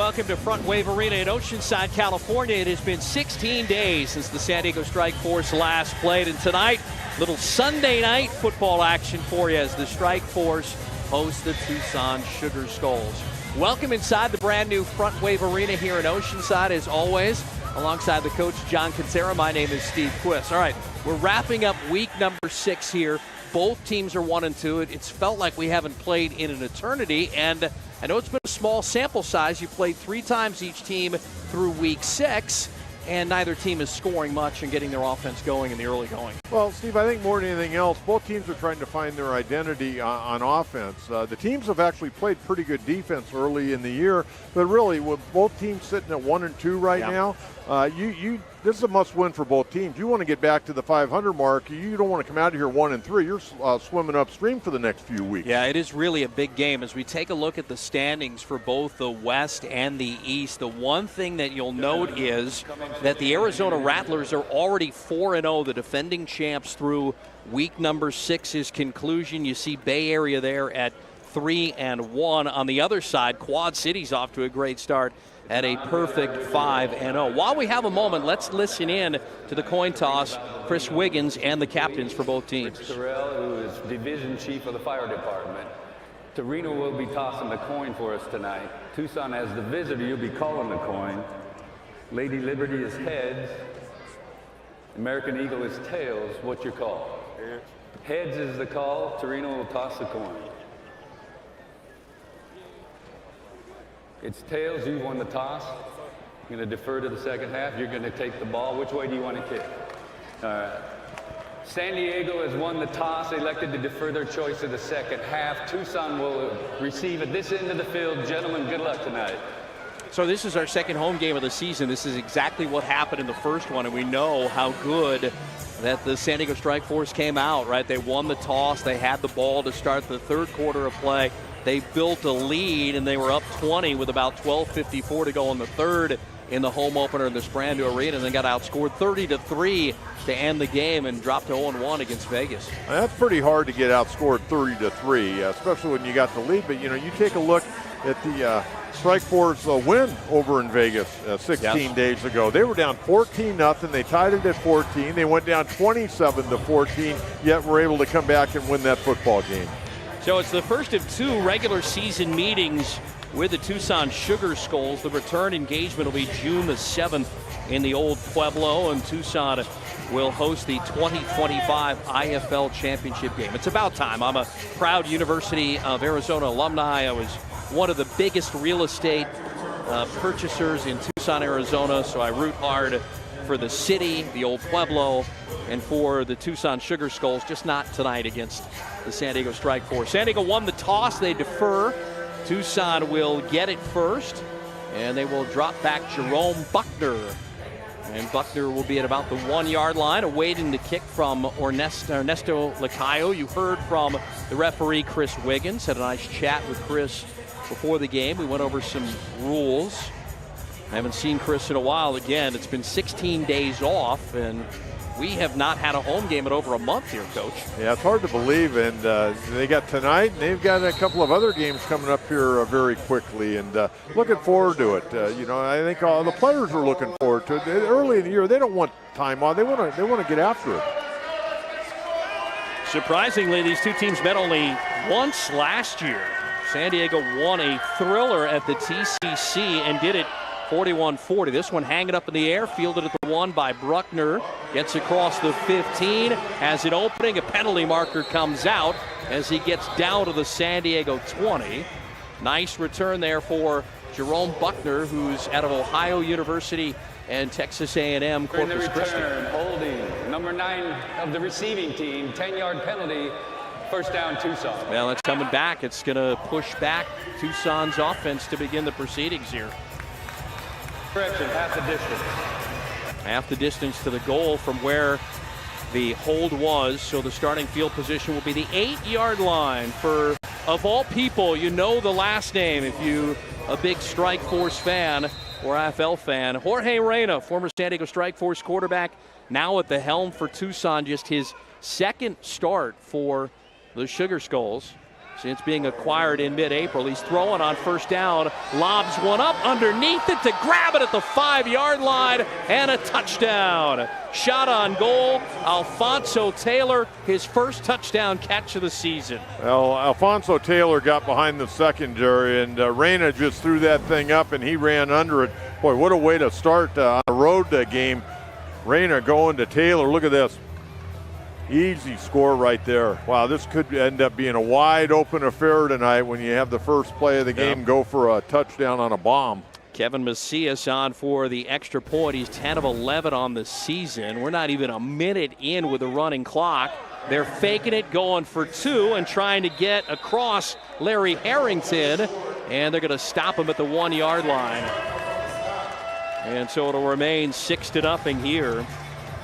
welcome to Front Wave Arena in Oceanside, California. It has been 16 days since the San Diego Strike Force last played, and tonight, little Sunday night football action for you as the Strike Force hosts the Tucson Sugar Skulls. Welcome inside the brand new Front Wave Arena here in Oceanside, as always, alongside the coach John Kinsera. My name is Steve Quist. All right, we're wrapping up week number 6 here. Both teams are 1-2. It's felt like we haven't played in an eternity, and I know it's been a small sample size. You played 3 times each team through week 6, and neither team is scoring much and getting their offense going in the early going. Well, Steve, I think more than anything else, both teams are trying to find their identity on offense. The teams have actually played pretty good defense early in the year, but really, with both teams sitting at 1-2 right now, this is a must-win for both teams. You want to get back to the 500 mark. You don't want to come out of here 1-3. You're swimming upstream for the next few weeks. Yeah, it is really a big game. As we take a look at the standings for both the West and the East, the one thing that you'll note is that the Arizona Rattlers are already 4-0, the defending champs through week number 6's conclusion. You see Bay Area there at 3-1. On the other side, Quad City's off to a great start at a perfect 5-0. While we have a moment, let's listen in to the coin toss, Chris Wiggins and the captains for both teams. Rich Terrell, who is division chief of the fire department. Torino will be tossing the coin for us tonight. Tucson, as the visitor, you'll be calling the coin. Lady Liberty is heads. American Eagle is tails. What's your call? Heads is the call. Torino will toss the coin. It's tails. You won the toss. You're going to defer to the second half. You're going to take the ball. Which way do you want to kick? All right. San Diego has won the toss, elected to defer their choice to the second half. Tucson will receive at this end of the field. Gentlemen, good luck tonight. So this is our second home game of the season. This is exactly what happened in the first one, and we know how good that the San Diego Strike Force came out, right? They won the toss. They had the ball to start the third quarter of play. They built a lead, and they were up 20 with about 12:54 to go in the third in the home opener in this brand new arena, and then got outscored 30-3 to end the game and dropped to 0-1 against Vegas. That's pretty hard to get outscored 30-3, especially when you got the lead. But, you take a look at the Strike Force win over in Vegas 16 days ago. They were down 14-0. They tied it at 14. They went down 27-14, yet were able to come back and win that football game. So it's the first of 2 regular season meetings with the Tucson Sugar Skulls. The return engagement will be June the 7th in the Old Pueblo, and Tucson will host the 2025 IFL Championship game. It's about time. I'm a proud University of Arizona alumni. I was one of the biggest real estate purchasers in Tucson, Arizona, so I root hard for the city, the Old Pueblo, and for the Tucson Sugar Skulls, just not tonight against the San Diego Strike Force. San Diego won the toss. They defer. Tucson will get it first, and they will drop back Jerome Buckner. And Buckner will be at about the 1-yard line, awaiting the kick from Ernesto Lacayo. You heard from the referee, Chris Wiggins. Had a nice chat with Chris before the game. We went over some rules. I haven't seen Chris in a while. Again, it's been 16 days off, and we have not had a home game in over a month here, Coach. Yeah, it's hard to believe, and they got tonight, and they've got a couple of other games coming up here very quickly, and looking forward to it. I think all the players are looking forward to it. Early in the year, they don't want time on. They want to get after it. Surprisingly, these two teams met only once last year. San Diego won a thriller at the TCC and did it 41-40. This one hanging up in the air, fielded at the 1 by Bruckner. Gets across the 15, has an opening. A penalty marker comes out as he gets down to the San Diego 20. Nice return there for Jerome Buckner, who's out of Ohio University and Texas A&M Corpus Christi. Holding, number 9 of the receiving team, 10-yard penalty. First down, Tucson. Well, it's coming back. It's going to push back Tucson's offense to begin the proceedings here. Correction, half the distance. Half the distance to the goal from where the hold was. So the starting field position will be the 8-yard line for, of all people, the last name if you a big Strike Force fan or AFL fan. Jorge Reyna, former San Diego Strike Force quarterback, now at the helm for Tucson. Just his second start for the Sugar Skulls. since being acquired in mid-April. He's throwing on first down, lobs one up underneath it to grab it at the 5-yard line, and a touchdown. Shot on goal, Alphonso Taylor, his first touchdown catch of the season. Well, Alphonso Taylor got behind the secondary, and Reyna just threw that thing up, and he ran under it. Boy, what a way to start a road game. Reyna going to Taylor. Look at this. Easy score right there. Wow, this could end up being a wide open affair tonight when you have the first play of the game go for a touchdown on a bomb. Kevin Macias on for the extra point. He's 10 of 11 on the season. We're not even a minute in with the running clock. They're faking it, going for 2 and trying to get across Larry Harrington, and they're going to stop him at the 1-yard line. And so it'll remain 6-0 here.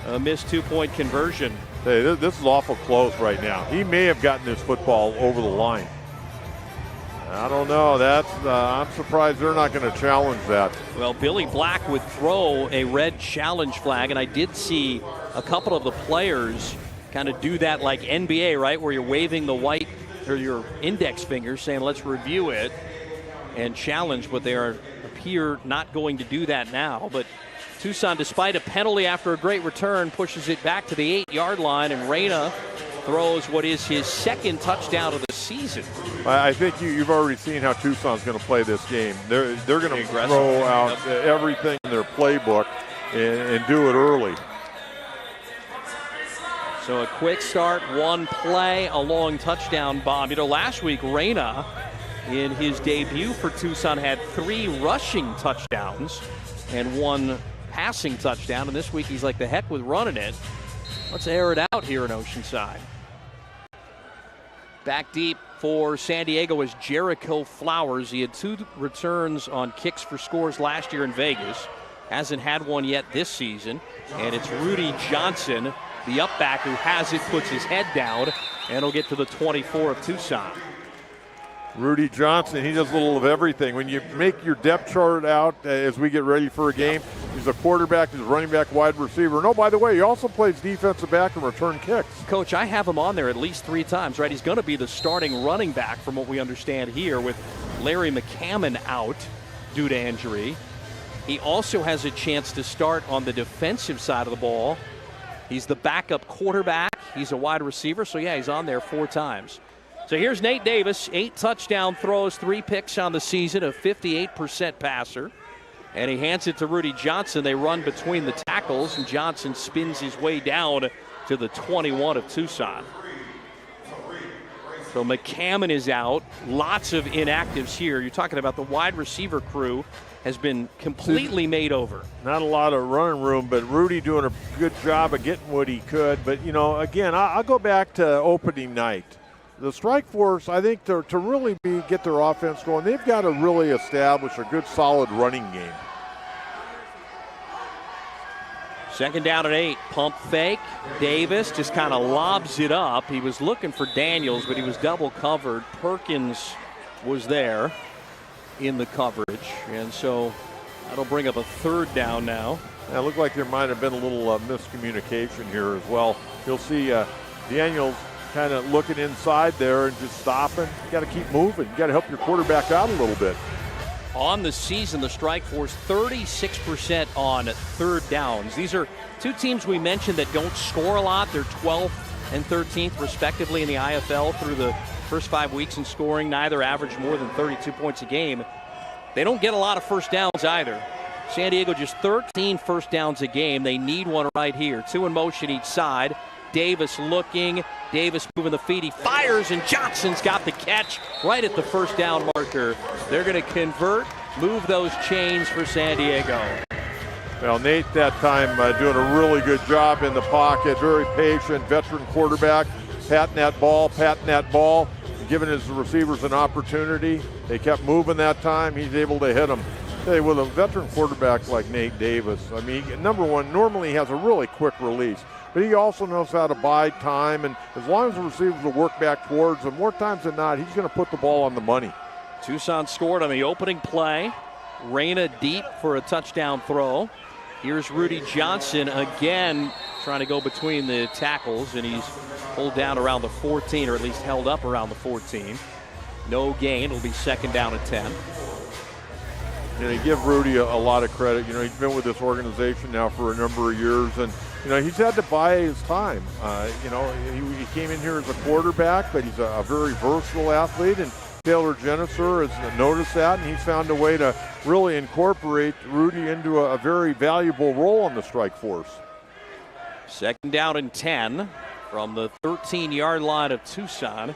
A missed 2-point conversion. Hey, this is awful close right now. He may have gotten this football over the line. I don't know. I'm surprised they're not going to challenge that. Well, Billy Black would throw a red challenge flag, and I did see a couple of the players kind of do that like NBA, right, where you're waving the white or your index finger saying, let's review it and challenge, but they appear not going to do that now. But Tucson, despite a penalty after a great return, pushes it back to the 8-yard line, and Reyna throws what is his second touchdown of the season. I think you've already seen how Tucson's going to play this game. They're going to throw out everything in their playbook and do it early. So a quick start, one play, a long touchdown bomb. You know, last week Reyna, in his debut for Tucson, had 3 rushing touchdowns and 1 passing touchdown, and this week he's like, the heck with running it. Let's air it out here in Oceanside. Back deep for San Diego is Jericho Flowers. He had 2 returns on kicks for scores last year in Vegas. Hasn't had one yet this season. And it's Rudy Johnson, the up back, who has it, puts his head down, and he'll get to the 24 of Tucson. Rudy Johnson, he does a little of everything. When you make your depth chart out as we get ready for a game, he's a quarterback, he's a running back, wide receiver. And oh, by the way, he also plays defensive back and return kicks. Coach, I have him on there at least 3 times, right? He's going to be the starting running back from what we understand here, with Larry McCammon out due to injury. He also has a chance to start on the defensive side of the ball. He's the backup quarterback. He's a wide receiver, so yeah, he's on there 4 times. So here's Nate Davis, 8 touchdown throws, 3 picks on the season, a 58% passer. And he hands it to Rudy Johnson. They run between the tackles, and Johnson spins his way down to the 21 of Tucson. So McCammon is out. Lots of inactives here. You're talking about the wide receiver crew has been completely made over. Not a lot of running room, but Rudy doing a good job of getting what he could. But, you know, again, I'll go back to opening night. The Strike Force, I think, to really get their offense going, they've got to really establish a good, solid running game. 2nd down and 8. Pump fake. Davis just kind of lobs it up. He was looking for Daniels, but he was double covered. Perkins was there in the coverage, and so that'll bring up a 3rd down now. Yeah, it looked like there might have been a little miscommunication here as well. You'll see Daniels kind of looking inside there and just stopping. You got to keep moving. You got to help your quarterback out a little bit. On the season, the Strike Force 36% on 3rd downs. These are 2 teams we mentioned that don't score a lot. They're 12th and 13th respectively in the IFL through the first 5 weeks in scoring. Neither average more than 32 points a game. They don't get a lot of first downs either. San Diego just 13 first downs a game. They need one right here. 2 in motion each side. Davis looking. Davis moving the feet. He fires, and Johnson's got the catch right at the 1st down marker. They're going to convert, move those chains for San Diego. Well, Nate that time doing a really good job in the pocket. Very patient, veteran quarterback. Patting that ball, giving his receivers an opportunity. They kept moving that time. He's able to hit them. Hey, with a veteran quarterback like Nate Davis, I mean, number one, normally he has a really quick release, but he also knows how to buy time, and as long as the receivers will work back towards him, more times than not, he's going to put the ball on the money. Tucson scored on the opening play. Reyna deep for a touchdown throw. Here's Rudy Johnson again trying to go between the tackles, and he's pulled down around the 14, or at least held up around the 14. No gain. It'll be 2nd down and 10. And I give Rudy a lot of credit. You know, he's been with this organization now for a number of years, and you know, he's had to buy his time. You know, he came in here as a quarterback, but he's a very versatile athlete, and Taylor Genesser has noticed that, and he's found a way to really incorporate Rudy into a very valuable role on the strike force. 2nd down and 10 from the 13-yard line of Tucson.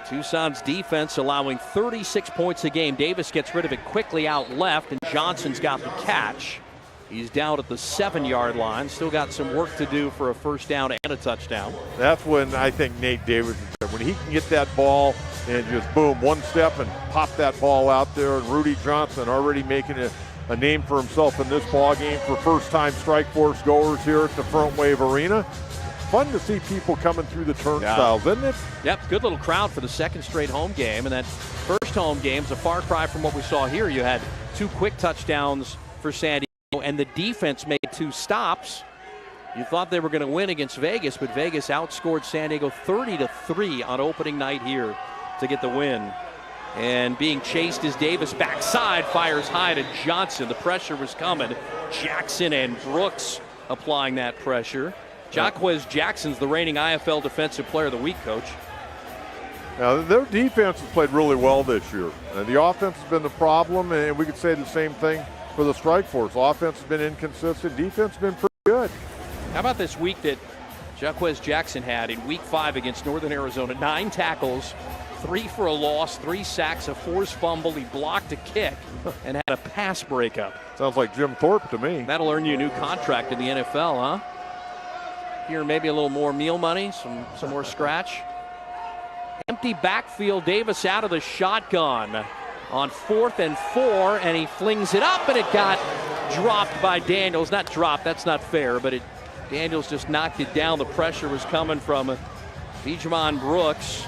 Tucson's defense allowing 36 points a game. Davis gets rid of it quickly out left, and Johnson's got the catch. He's down at the 7-yard line. Still got some work to do for a 1st down and a touchdown. That's when I think Nate Davis is there. When he can get that ball and just boom, one step and pop that ball out there. And Rudy Johnson already making a name for himself in this ball game for first-time strike force goers here at the Front Wave Arena. Fun to see people coming through the turnstiles, isn't it? Yep, good little crowd for the 2nd straight home game. And that first home game's a far cry from what we saw here. You had 2 quick touchdowns for San Diego, and the defense made 2 stops. You thought they were going to win against Vegas, but Vegas outscored San Diego 30-3 on opening night here to get the win. And being chased is Davis backside, fires high to Johnson. The pressure was coming. Jackson and Brooks applying that pressure. Jaquez Jackson's the reigning IFL Defensive Player of the Week, Coach. Now, their defense has played really well this year. The offense has been the problem, and we could say the same thing for the strike force. Offense has been inconsistent. Defense has been pretty good. How about this week that Jaquez Jackson had in Week 5 against Northern Arizona? 9 tackles, 3 for a loss, 3 sacks, a forced fumble. He blocked a kick and had a pass breakup. Sounds like Jim Thorpe to me. That'll earn you a new contract in the NFL, huh? Here, maybe a little more meal money, some more scratch. Empty backfield, Davis out of the shotgun on 4th and 4, and he flings it up, and it got dropped by Daniels. Not dropped, that's not fair, but Daniels just knocked it down. The pressure was coming from Benjamin Brooks,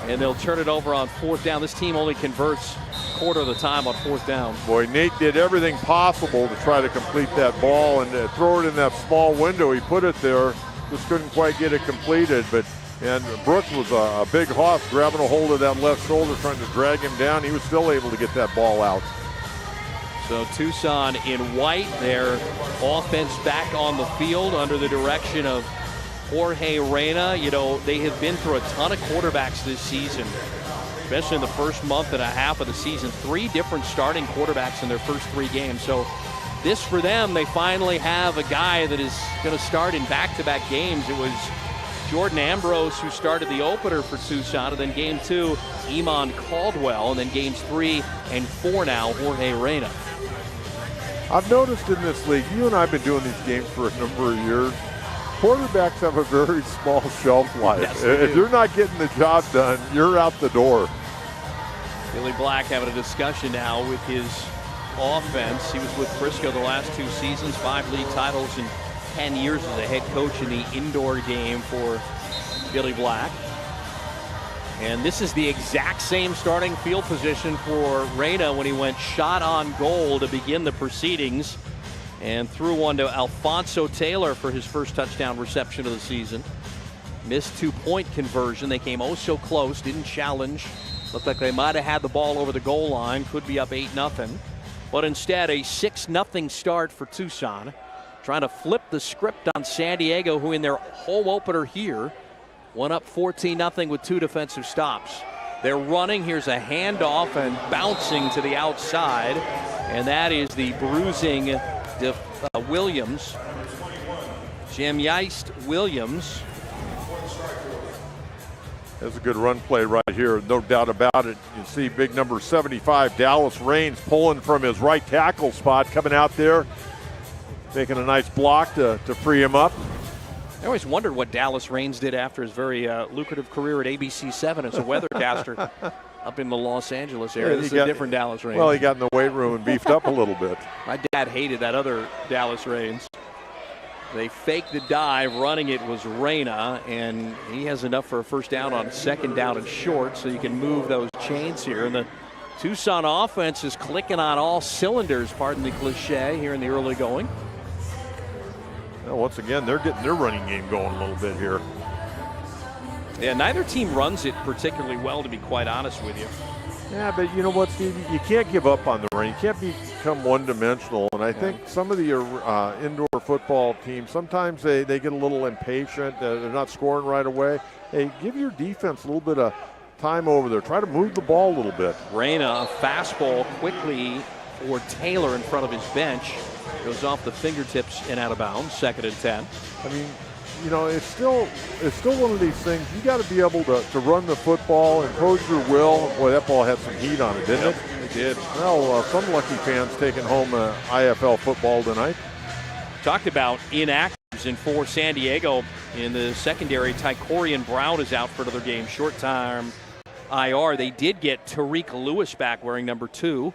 and they'll turn it over on 4th down. This team only converts quarter of the time on 4th down. Boy, Nate did everything possible to try to complete that ball and throw it in that small window. He put it there, just couldn't quite get it completed, and Brooks was a big hoss grabbing a hold of that left shoulder, trying to drag him down. He was still able to get that ball out. So Tucson in white, their offense back on the field under the direction of Jorge Reyna. You know, they have been through a ton of quarterbacks this season, especially in the first month and a half of the season. 3 different starting quarterbacks in their first 3 games. So this for them, they finally have a guy that is going to start in back-to-back games. It was Jordan Ambrose who started the opener for Tucson, and then game 2, Eamon Caldwell, and then games 3 and 4 now, Jorge Reyna. I've noticed in this league, you and I have been doing these games for a number of years, quarterbacks have a very small shelf life. Yes, if you're not getting the job done, you're out the door. Billy Black having a discussion now with his offense. He was with Frisco the last 2 seasons, 5 league titles in 10 years as a head coach in the indoor game for Billy Black. And this is the exact same starting field position for Reyna when he went shot on goal to begin the proceedings and threw one to Alfonso Taylor for his first touchdown reception of the season. Missed 2-point conversion. They came oh so close, didn't challenge. Looked like they might have had the ball over the goal line, could be up 8-0. But instead, a 6-0 start for Tucson, trying to flip the script on San Diego, who in their home opener here went up 14-0 with 2 defensive stops. They're running. Here's a handoff and bouncing to the outside, and that is the bruising Williams. Jamyeist Williams. That's a good run play right here, no doubt about it. You see big number 75, Dallas Raines, pulling from his right tackle spot, coming out there, making a nice block to free him up. I always wondered what Dallas Raines did after his very lucrative career at ABC7 as a weathercaster up in the Los Angeles area. This is a different Dallas Raines. Well, he got in the weight room and beefed up a little bit. My dad hated that other Dallas Raines. They faked the dive. Running it was Reyna, and he has enough for a first down on 2nd down and short, so you can move those chains here. And the Tucson offense is clicking on all cylinders, pardon the cliche, here in the early going. Well, once again, they're getting their running game going a little bit here. Yeah, neither team runs it particularly well, to be quite honest with you. Yeah, but you know what, Steve? You can't give up on the run. You can't become one-dimensional. And I think some of the indoor football teams, sometimes they get a little impatient. They're not scoring right away. Hey, give your defense a little bit of time over there. Try to move the ball a little bit. Reyna, a fastball quickly for Taylor in front of his bench. Goes off the fingertips and out of bounds. 2nd and 10. I mean, you know, it's still one of these things. You got to be able to run the football, impose your will. Boy, that ball had some heat on it, didn't it? It did. Well, some lucky fans taking home IFL football tonight. Talked about inactives and for San Diego in the secondary. Tycorian Brown is out for another game. Short-time IR. They did get Tariq Lewis back wearing number 2.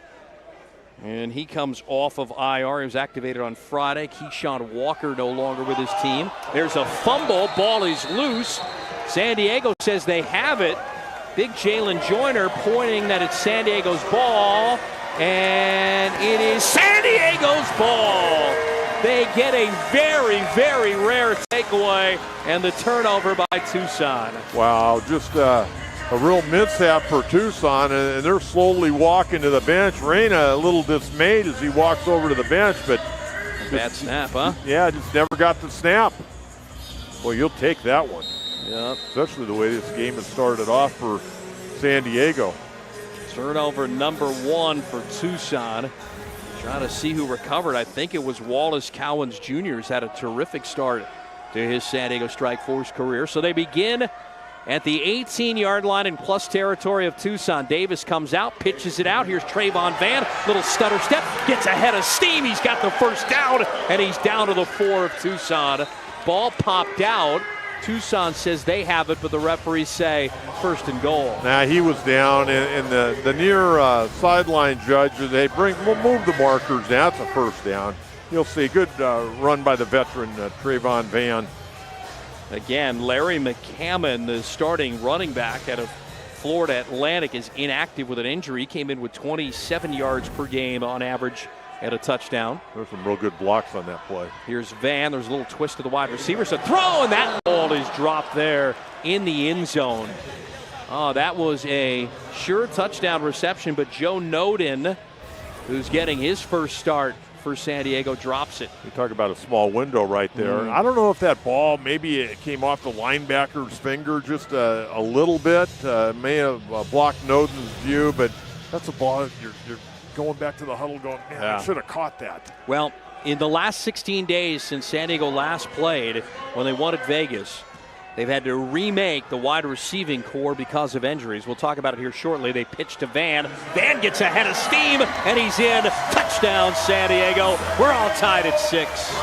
And he comes off of IR. He was activated on Friday. Keyshawn Walker no longer with his team. There's a fumble. Ball is loose. San Diego says they have it. Big Jalen Joyner pointing that it's San Diego's ball. And it is San Diego's ball. They get a very, very rare takeaway and the turnover by Tucson. Wow, just a real mishap for Tucson, and they're slowly walking to the bench. Reyna a little dismayed as he walks over to the bench, but bad snap, huh? Yeah, just never got the snap. Well, you'll take that one. Yeah. Especially the way this game has started off for San Diego. Turnover number 1 for Tucson. Trying to see who recovered. I think it was Wallace Cowens Jr. who's had a terrific start to his San Diego Strike Force career. So they begin at the 18-yard line in plus territory of Tucson. Davis comes out, pitches it out. Here's Trayvon Van, little stutter step, gets ahead of steam. He's got the first down, and he's down to the 4 of Tucson. Ball popped out. Tucson says they have it, but the referees say 1st and goal. Now he was down, and the near sideline judge, we'll move the markers down. That's a 1st down. You'll see good run by the veteran Trayvon Van. Again, Larry McCammon, the starting running back out of Florida Atlantic, is inactive with an injury. He came in with 27 yards per game on average and a touchdown. There's some real good blocks on that play. Here's Van. There's a little twist to the wide receiver. It's a throw, and that ball is dropped there in the end zone. Oh, that was a sure touchdown reception, but Joe Noden, who's getting his first start for San Diego, drops it. We talk about a small window right there. I don't know if that ball, maybe it came off the linebacker's finger just a little bit. May have blocked Noden's view, but that's a ball you're going back to the huddle going, man, I should have caught that. Well, in the last 16 days since San Diego last played, when they won at Vegas, they've had to remake the wide receiving core because of injuries. We'll talk about it here shortly. They pitch to Van. Van gets ahead of steam, and he's in. Touchdown, San Diego. We're all tied at 6.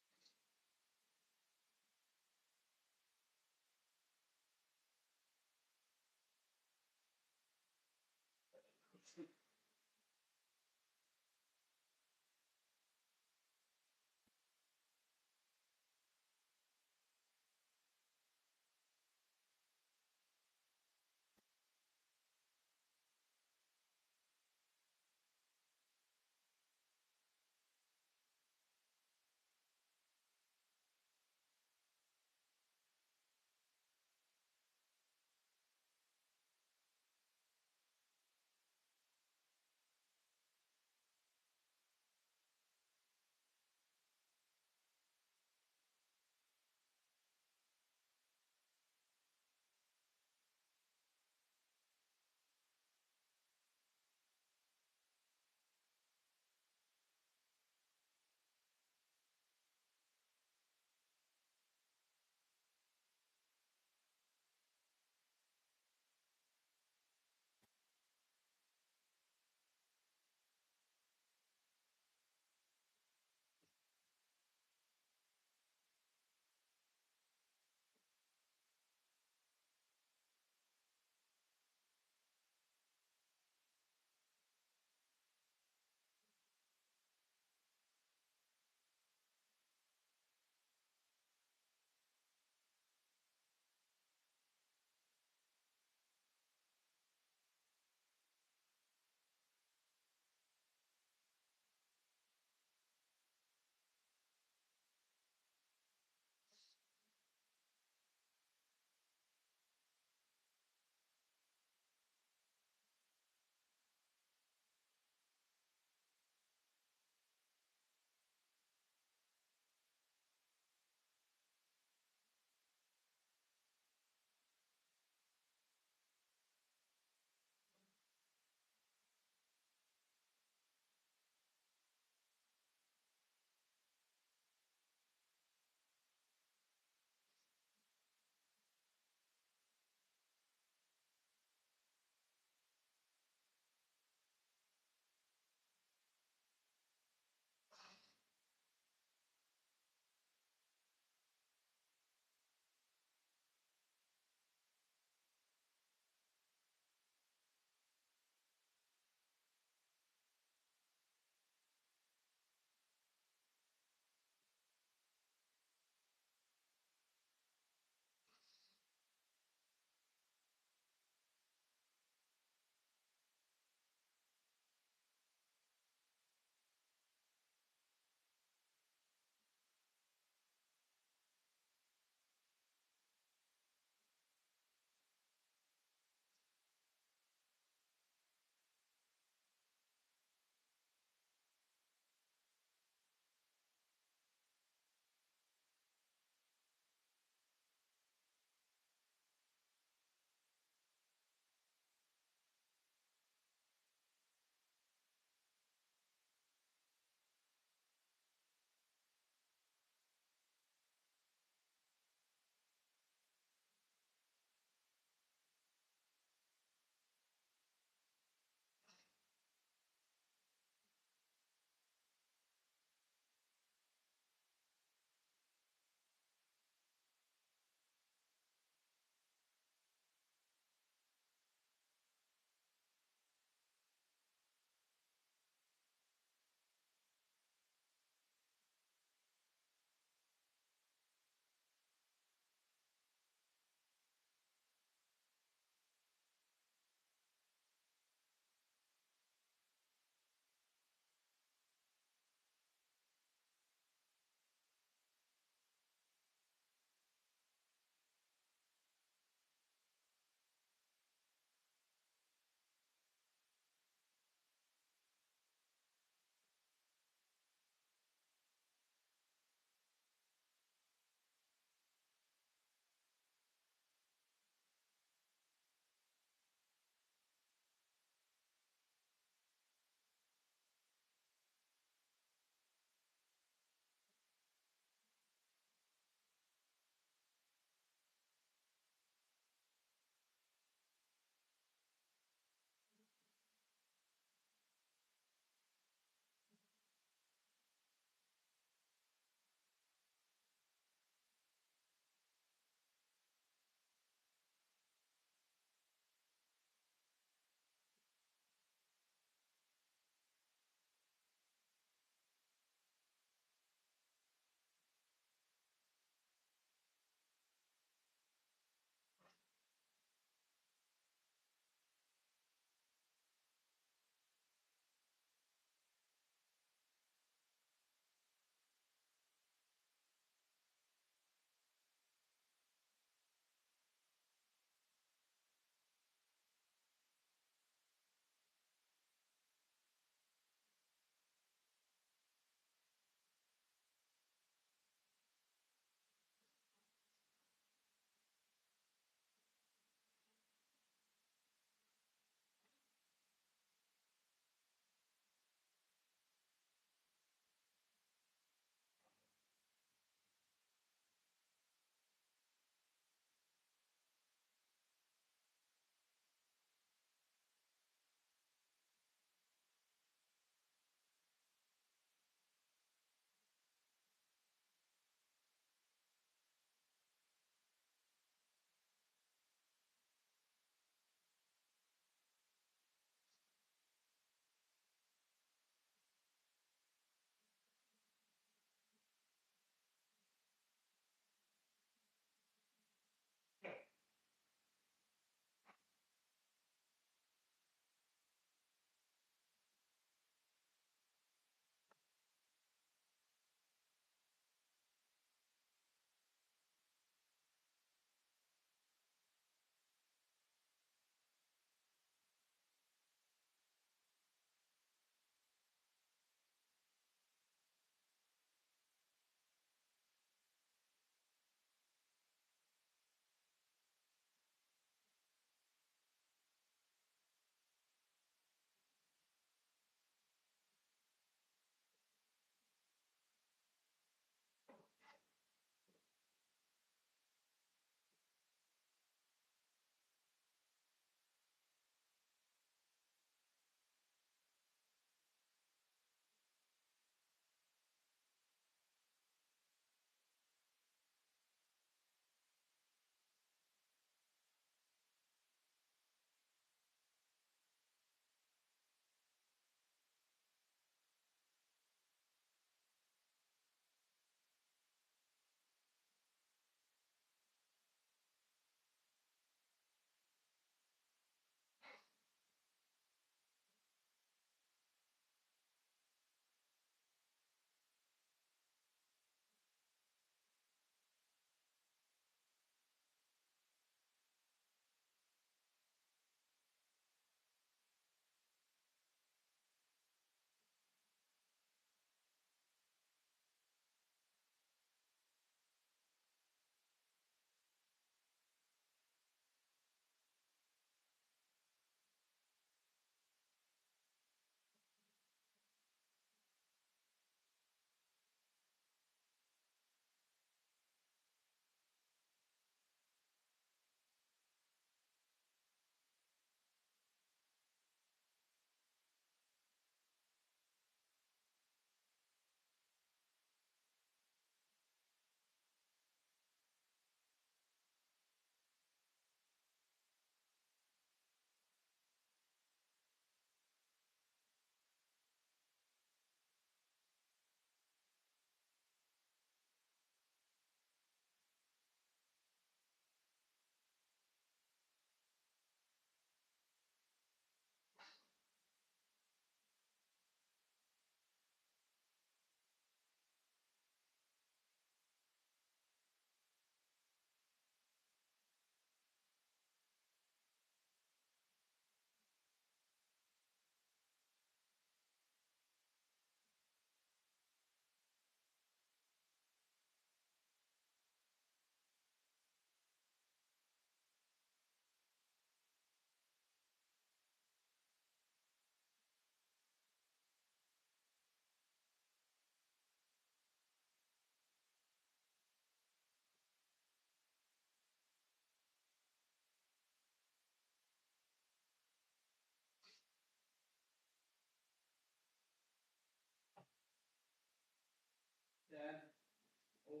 Are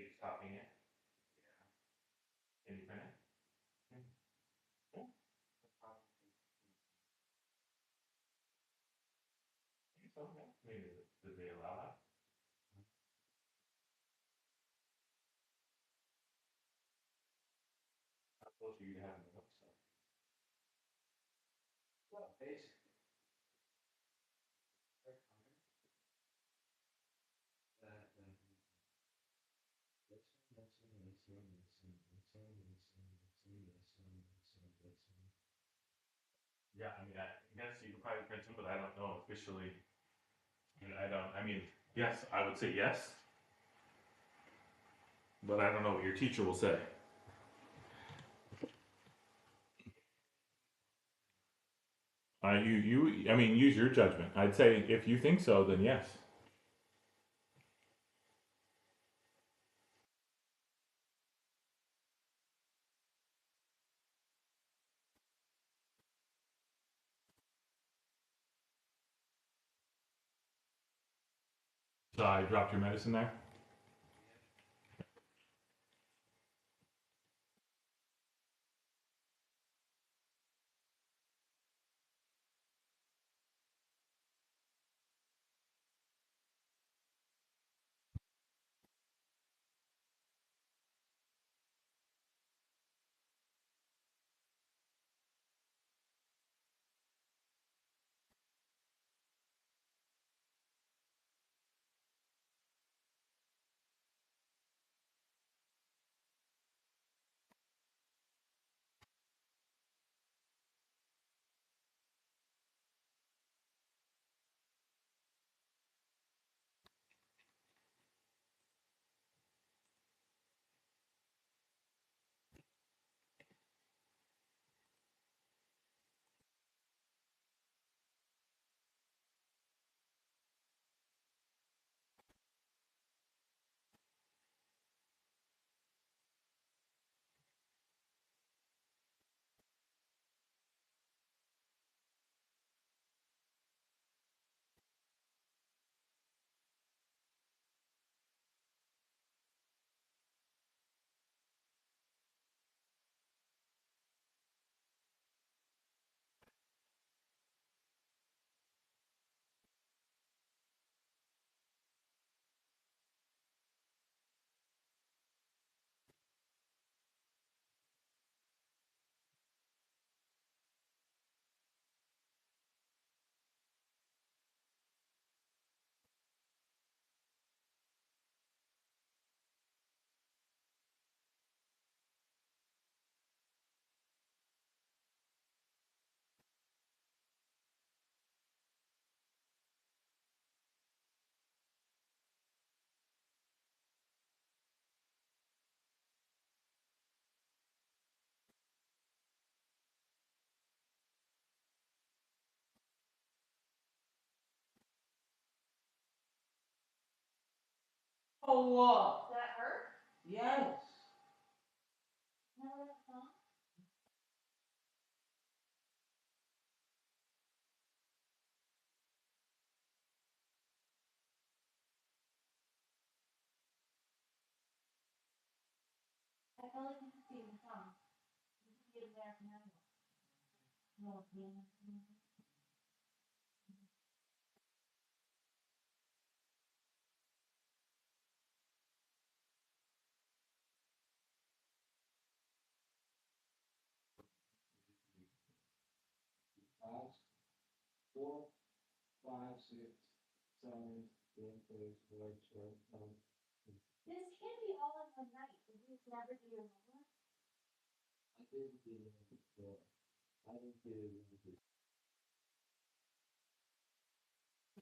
you stopping it? Can you print it? Maybe, did they allow that? How close are you to having the notes stuff? Yeah, I mean, I guess you can probably print them, but I don't know officially. I mean, yes, I would say yes. But I don't know what your teacher will say. I mean, use your judgment. I'd say if you think so, then yes. So I dropped your medicine there. Oh, what? That hurt? Yes. I felt like you could see the sun. You could get it there from now. No, yeah. This can't be all in one night. Did you never do your homework?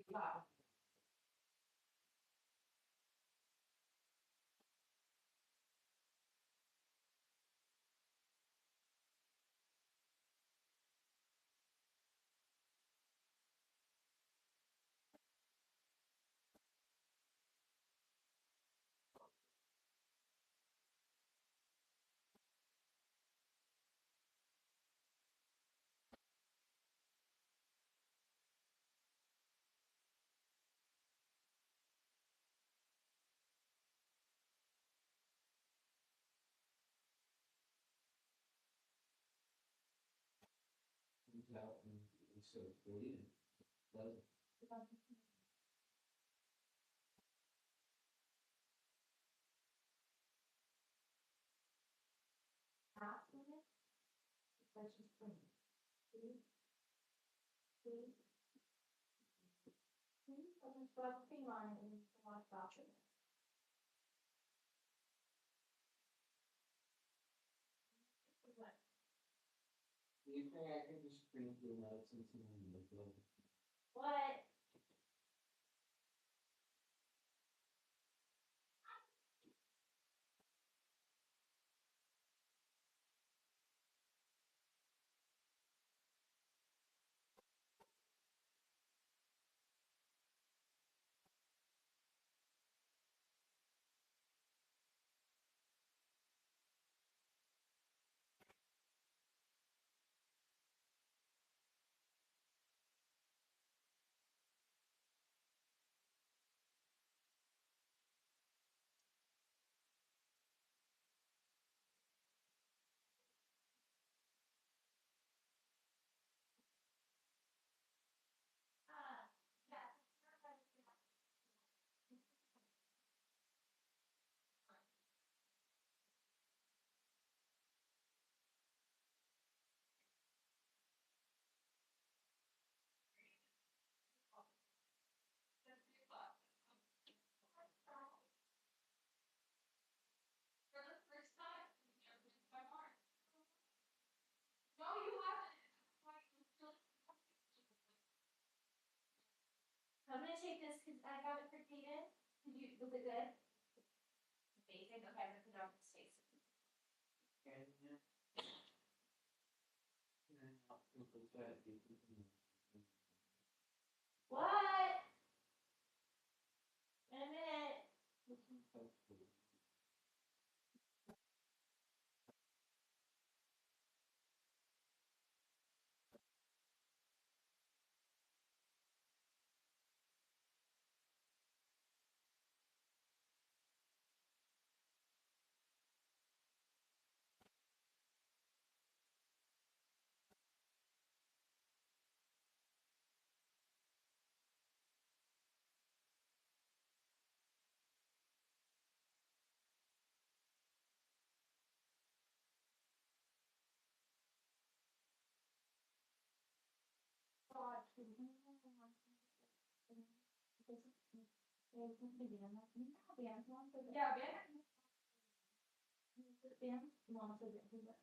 Wow. out and so it's pretty and does it. Half of it, that's just plain. See? See? See? And then rub cream on it and wash off of it. What? Do you think I could just sprinkle nuts and some liquid? What? Yeah. For the first time, you jumped into my heart. No, you haven't. I'm gonna take this because I got it for Kaden. Was it good? Amazing. Okay, I'm gonna put it on his face. And yeah. And I'll sprinkle that. What? In a minute. God, yeah, Ben. Ben, mom said that he went.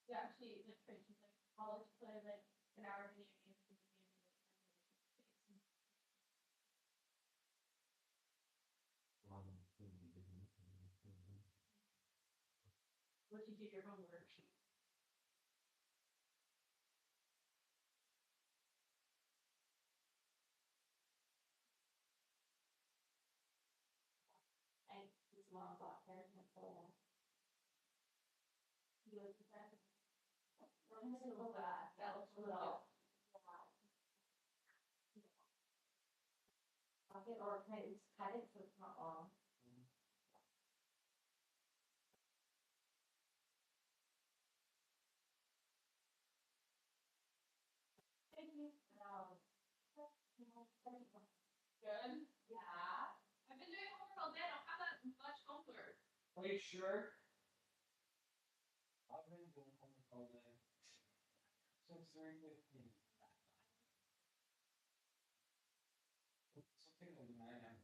Yeah, she like she's like college play like an hour video game. Let you do your homework. And his mom bought her and so he goes to that. That looks low. Pocket or cut it so it's not long. Thank you. Good. Yeah. I've been doing homework all day. I don't have that much homework. Are you sure? I've been doing homework all day. Since 3:15. Something like 9.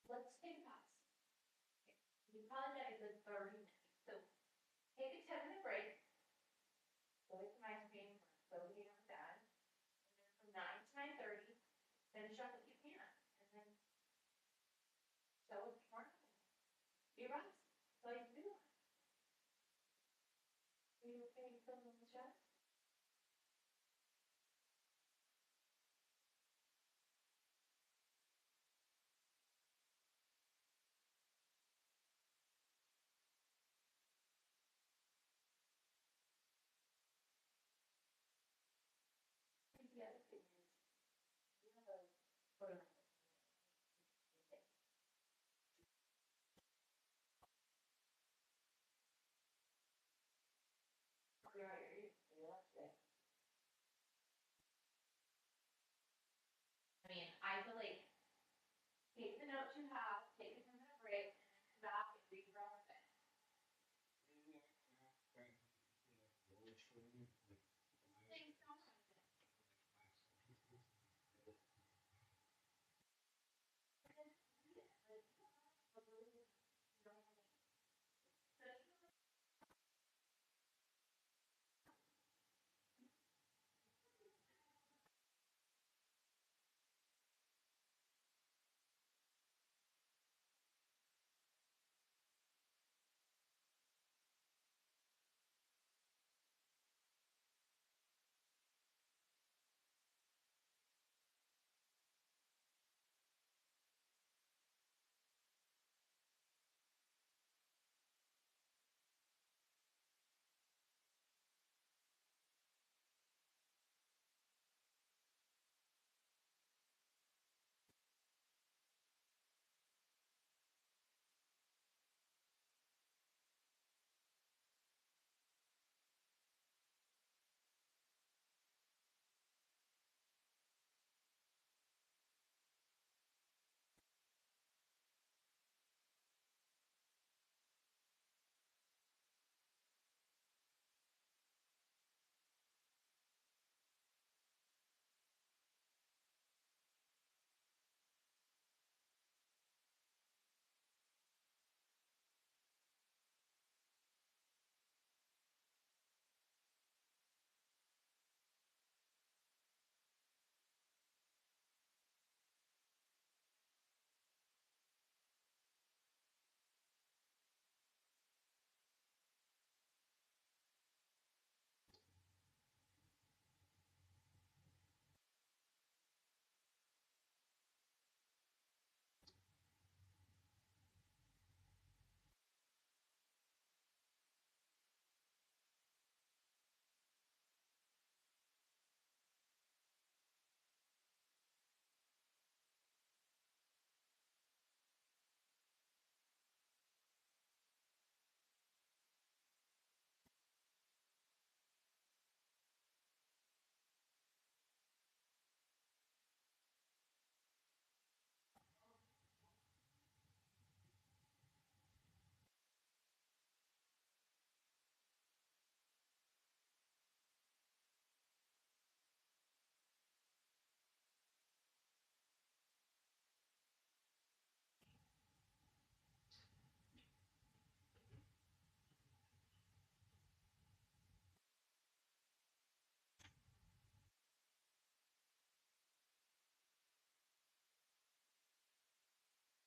let's take a pause. You probably got a good 30 minutes. So take a 10-minute break. Go to my screen for 30 minutes done. And then from 9 to 9:30, finish up what you can. And then show us more. Be right. That's all you can do. Are you okay with filming the show? The other thing is, you have a photo. I mean, isolate. Take the notes you have, take a 10-minute break, and then come back and read your own thing. Thanks so much.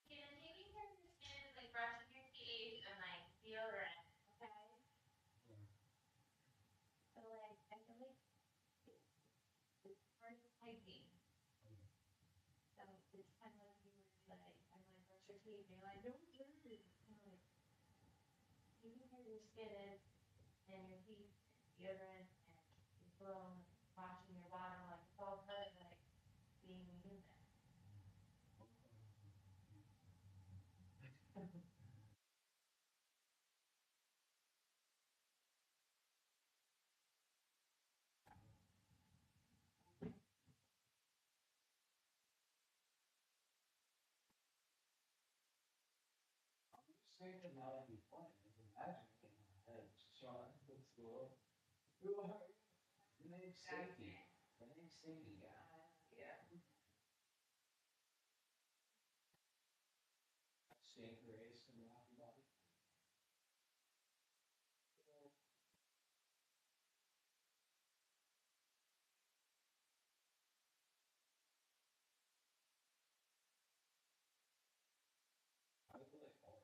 And taking care of your skin is like brushing your teeth and like deodorant, okay? So like, I feel like it's part of hygiene. So it's kind of like you were like, I'm like, brush your teeth, and you're like, don't do it. Kind of like taking care of your skin and your teeth, deodorant, and your cologne, washing your bottom, like it's all part of like being human. Say to not be funny, it's a magic in my head. Sean, that's cool. Who are you? The name's Sadie. The name's Sadie, yeah. Yeah. St. Grace and Rocky Mountain. I feel like hard.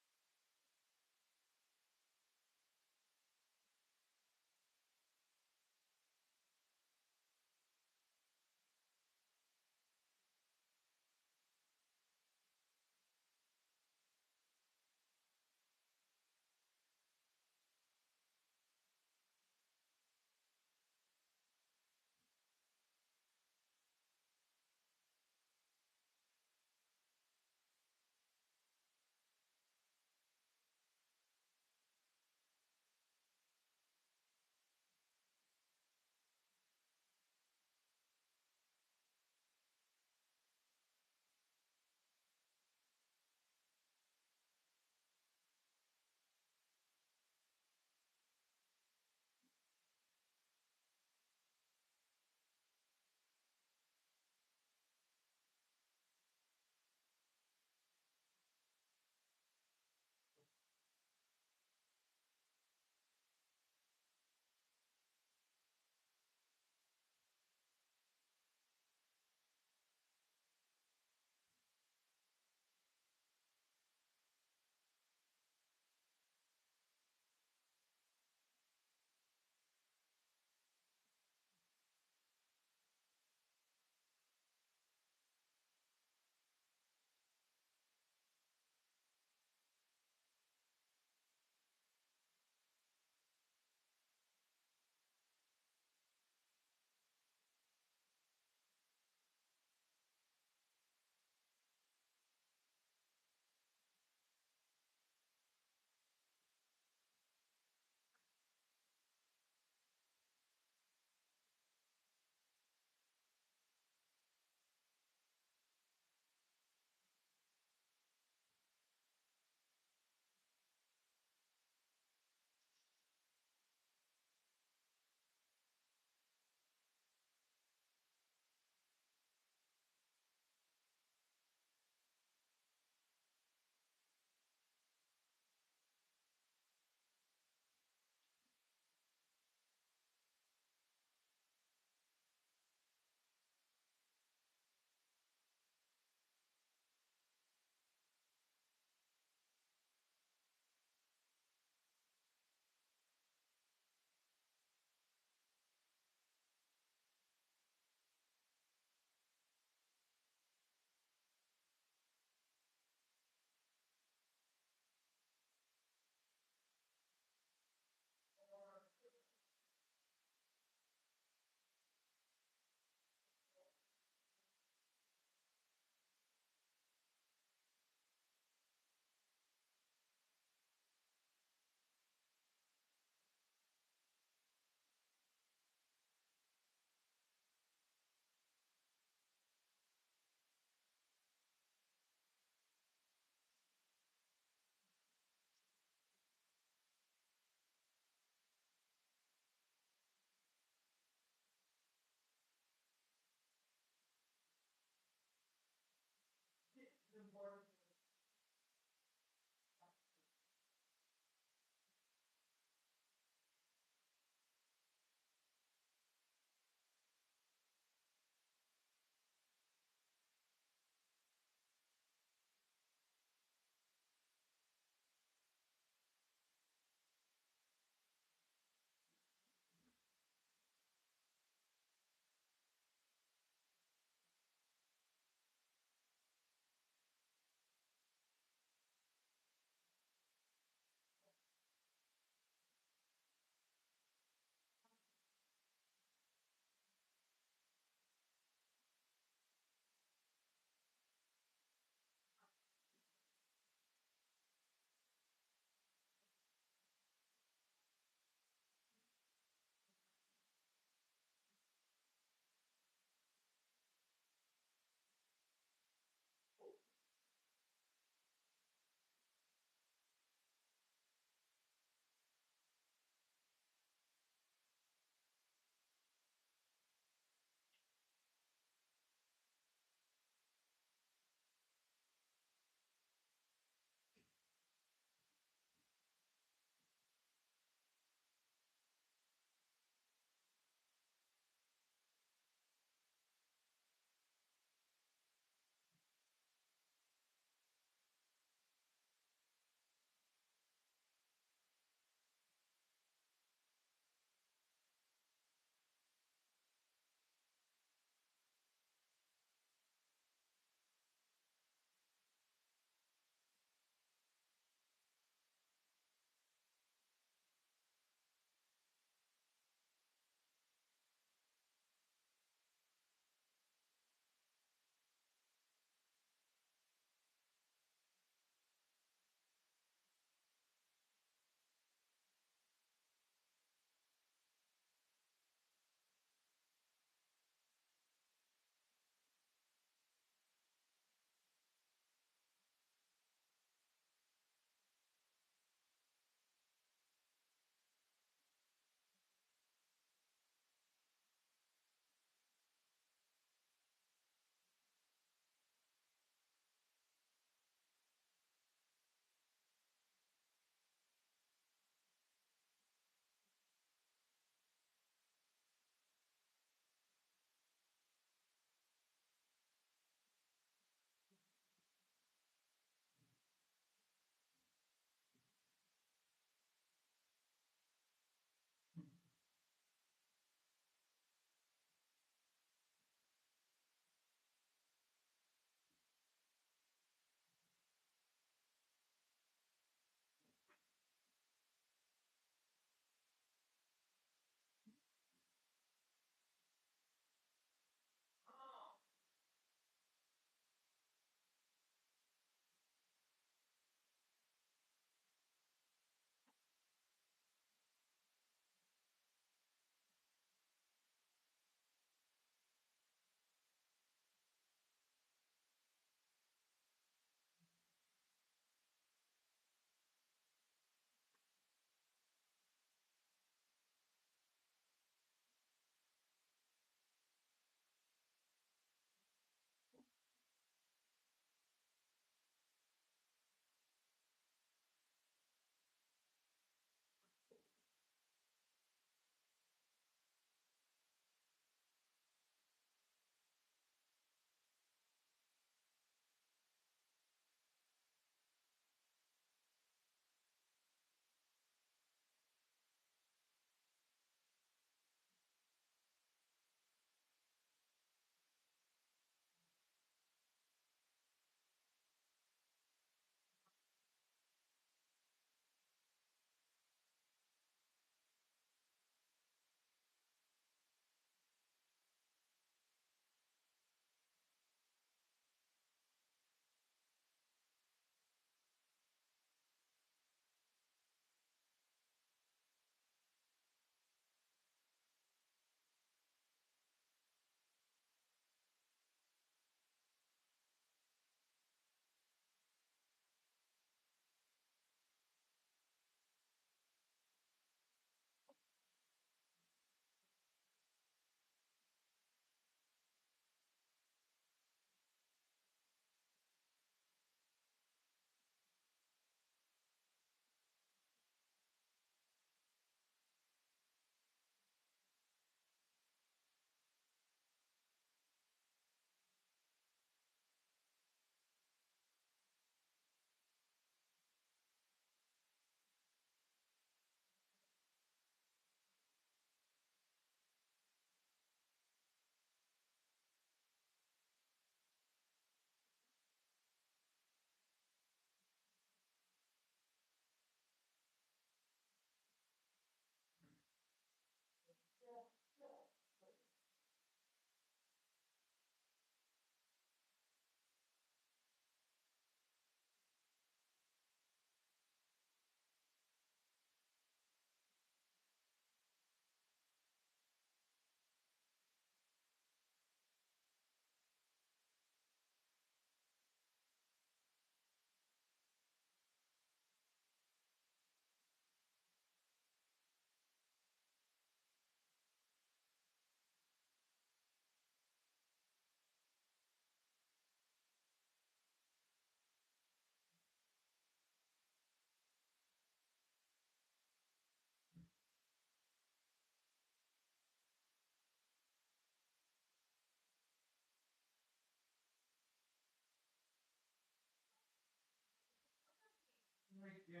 Yeah.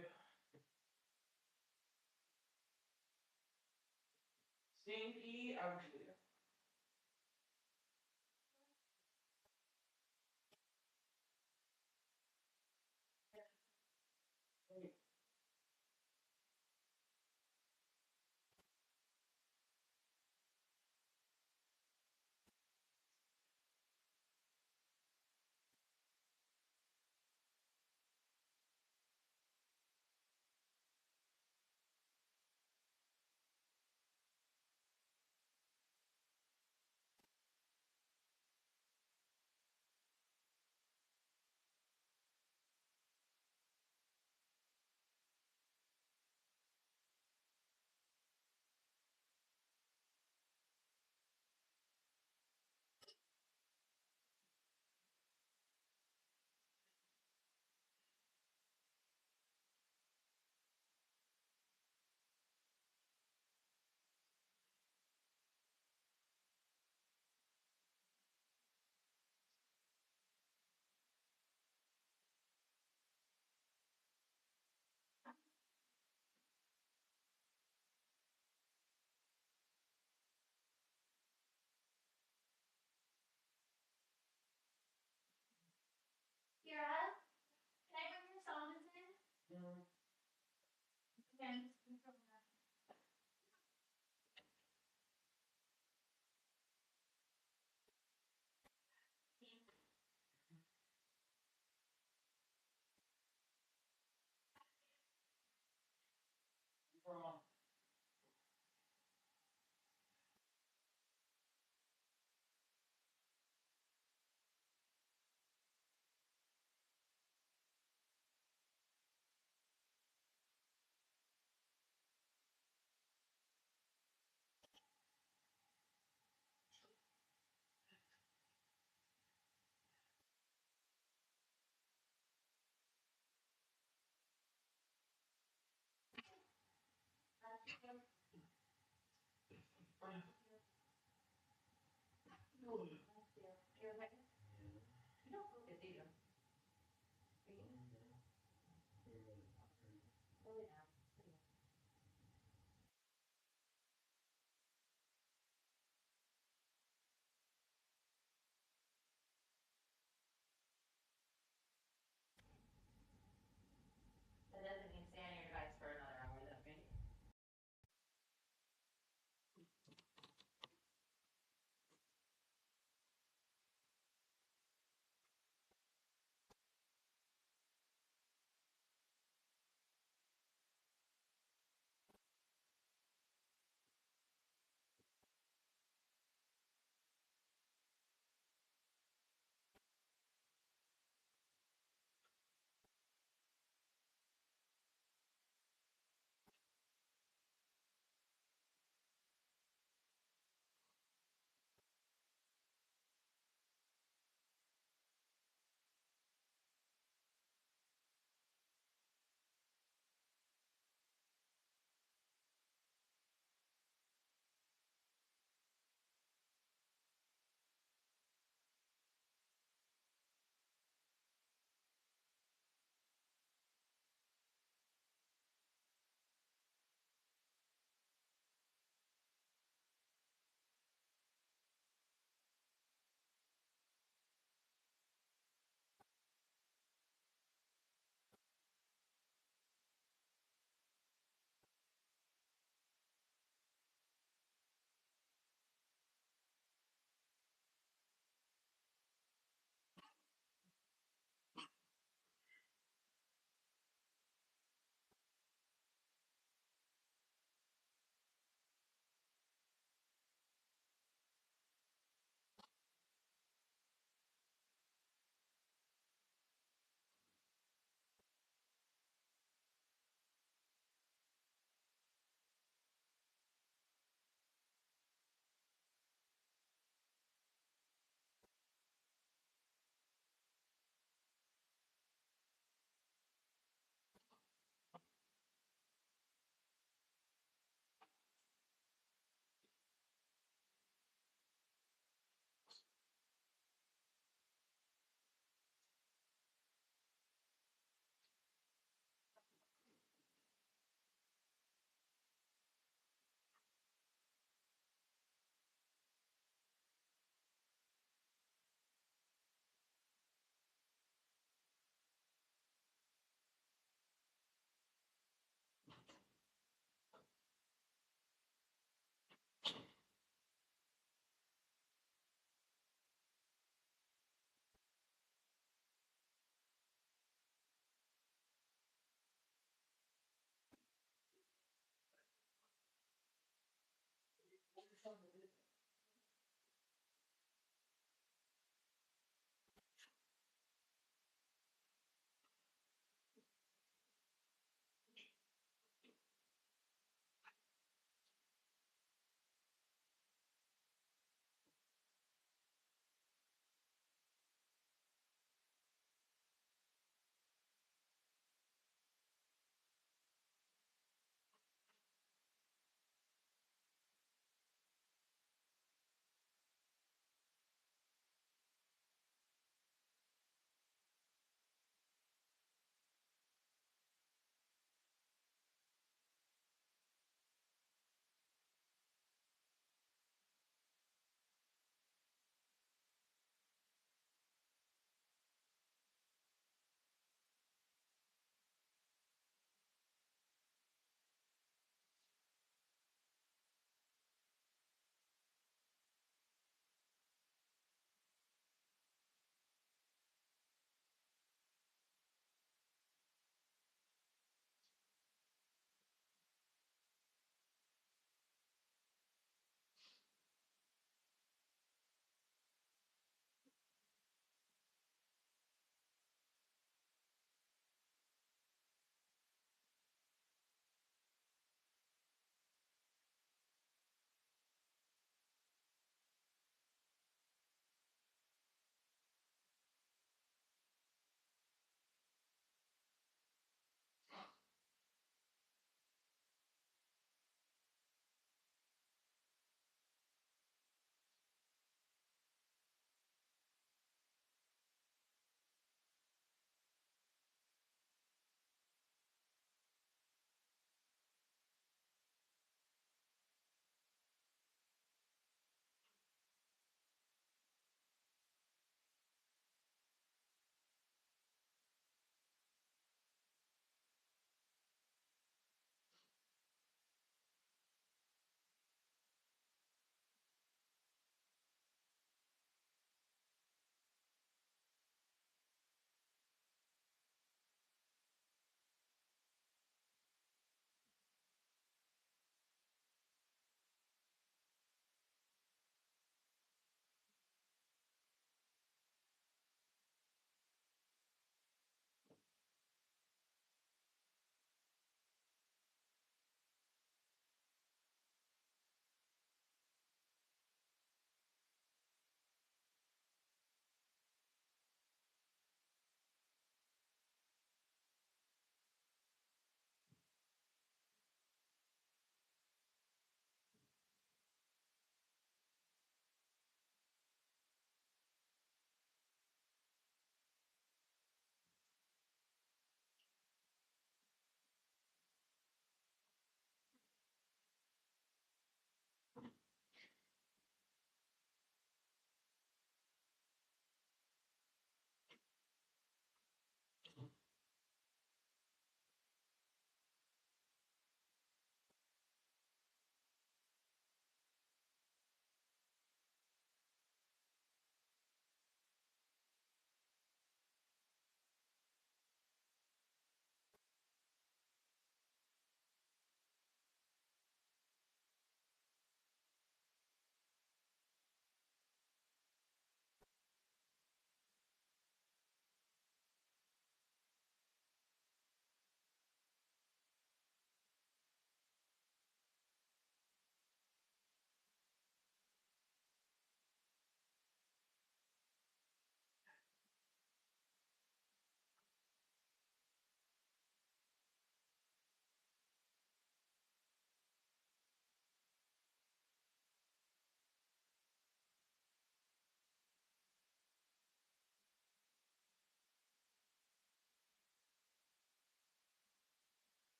Stinky ugly. Kira, can I bring your saunas in? Mm.